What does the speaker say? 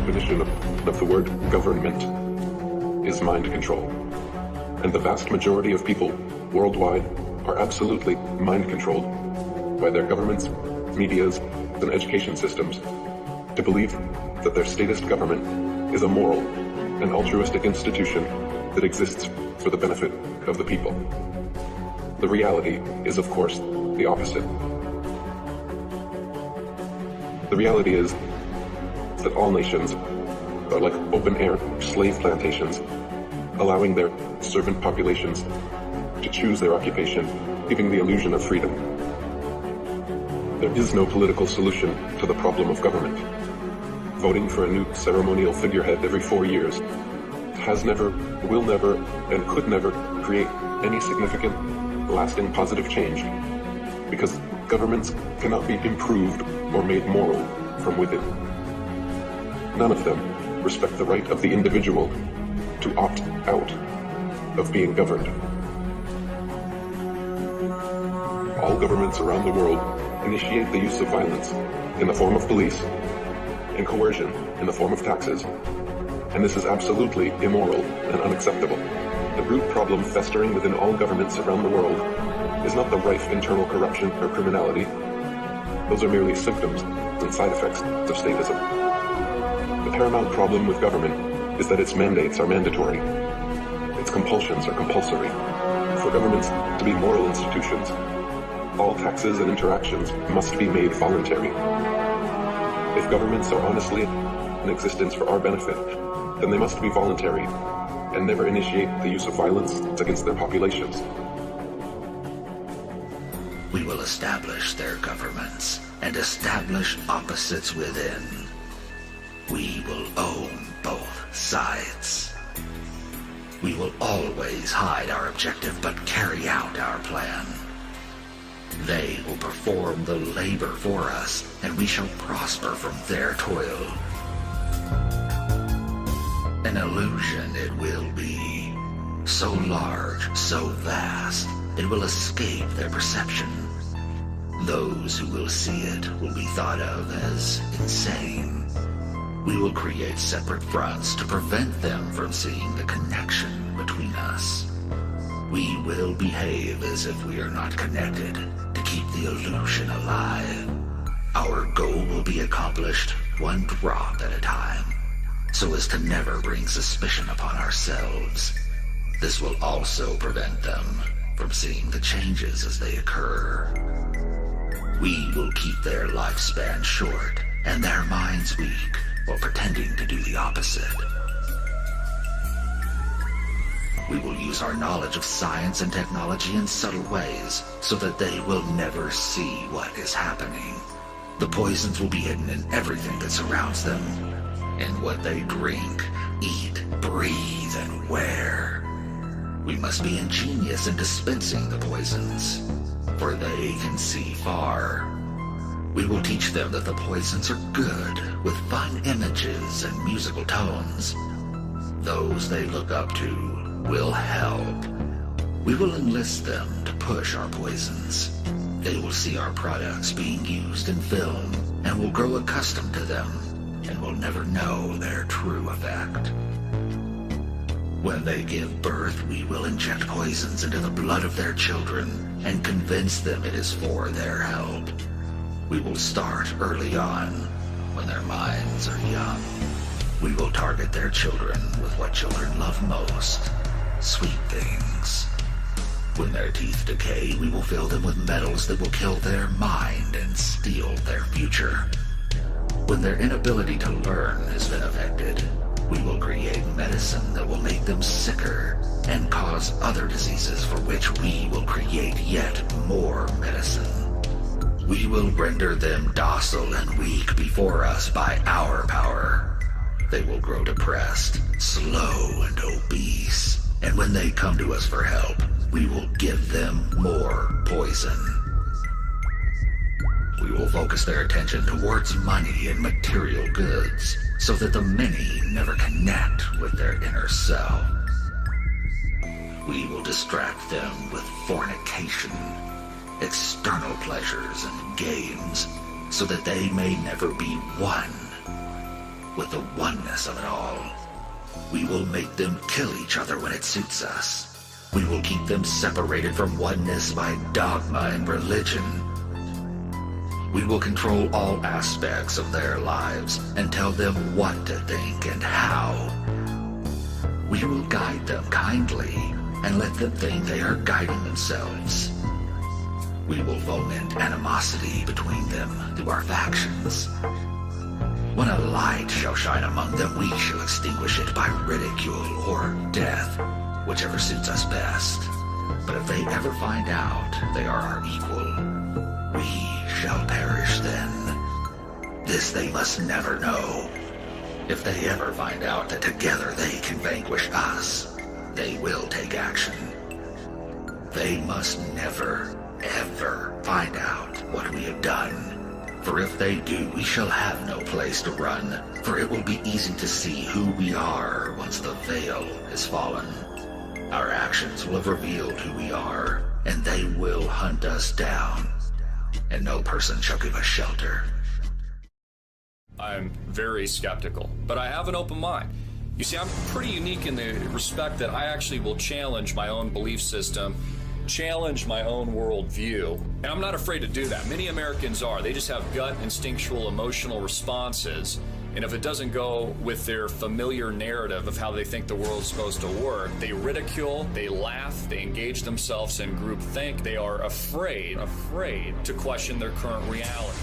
definition of the word government is mind control. And the vast majority of people worldwide are absolutely mind controlled by their governments, medias, and education systems to believe that their statist government is a moral and altruistic institution that exists for the benefit of the people. The reality is, of course, the opposite. The reality is that all nations are like open-air slave plantations, allowing their servant populations to choose their occupation, giving the illusion of freedom. There is no political solution to the problem of government. Voting for a new ceremonial figurehead every 4 years has never, will never, and could never create any significant, lasting positive change, because governments cannot be improved or made moral from within. None of them respect the right of the individual to opt out of being governed. All governments around the world initiate the use of violence in the form of police and coercion in the form of taxes, and this is absolutely immoral and unacceptable. The root problem festering within all governments around the world is not the rife internal corruption or criminality. Those are merely symptoms and side effects of statism. The paramount problem with government is that its mandates are mandatory. Its compulsions are compulsory. For governments to be moral institutions, all taxes and interactions must be made voluntary. If governments are honestly in existence for our benefit, then they must be voluntary and never initiate the use of violence against their populations. We will establish their governments and establish opposites within. We will own both sides. We will always hide our objective but carry out our plan. They will perform the labor for us, and we shall prosper from their toil. An illusion it will be, so large, so vast, it will escape their perception. Those who will see it will be thought of as insane. We will create separate fronts to prevent them from seeing the connection between us. We will behave as if we are not connected to keep the illusion alive. Our goal will be accomplished one drop at a time, so as to never bring suspicion upon ourselves. This will also prevent them from seeing the changes as they occur. We will keep their lifespan short and their minds weak while pretending to do the opposite. We will use our knowledge of science and technology in subtle ways so that they will never see what is happening. The poisons will be hidden in everything that surrounds them, in what they drink, eat, breathe, and wear. We must be ingenious in dispensing the poisons, for they can see far. We will teach them that the poisons are good, with fun images and musical tones. Those they look up to will help. We will enlist them to push our poisons. They will see our products being used in film and will grow accustomed to them and will never know their true effect. When they give birth, we will inject poisons into the blood of their children and convince them it is for their help. We will start early on, when their minds are young. We will target their children with what children love most, sweet things. When their teeth decay, we will fill them with metals that will kill their mind and steal their future. When their inability to learn has been affected, we will create medicine that will make them sicker and cause other diseases for which we will create yet more medicine. We will render them docile and weak before us by our power. They will grow depressed, slow, and obese. And when they come to us for help, we will give them more poison. We will focus their attention towards money and material goods, so that the many never connect with their inner self. We will distract them with fornication, external pleasures and games, so that they may never be one. with the oneness of it all. We will make them kill each other when it suits us. We will keep them separated from oneness by dogma and religion. We will control all aspects of their lives and tell them what to think and how. We will guide them kindly and let them think they are guiding themselves. We will foment animosity between them through our factions. When a light shall shine among them, we shall extinguish it by ridicule or death, whichever suits us best. But if they ever find out they are our equal, we shall perish then. This they must never know. If they ever find out that together they can vanquish us, they will take action. They must never, ever find out what we have done. For if they do, we shall have no place to run, for it will be easy to see who we are once the veil is fallen. Our actions will have revealed who we are, and they will hunt us down, and no person shall give us shelter. I'm very skeptical, but I have an open mind. You see, I'm pretty unique in the respect that I actually will challenge my own belief system, challenge my own worldview, and I'm not afraid to do that. Many Americans are. They just have gut, instinctual, emotional responses, and if it doesn't go with their familiar narrative of how they think the world's supposed to work, they ridicule, they laugh, they engage themselves in groupthink. They are afraid to question their current reality.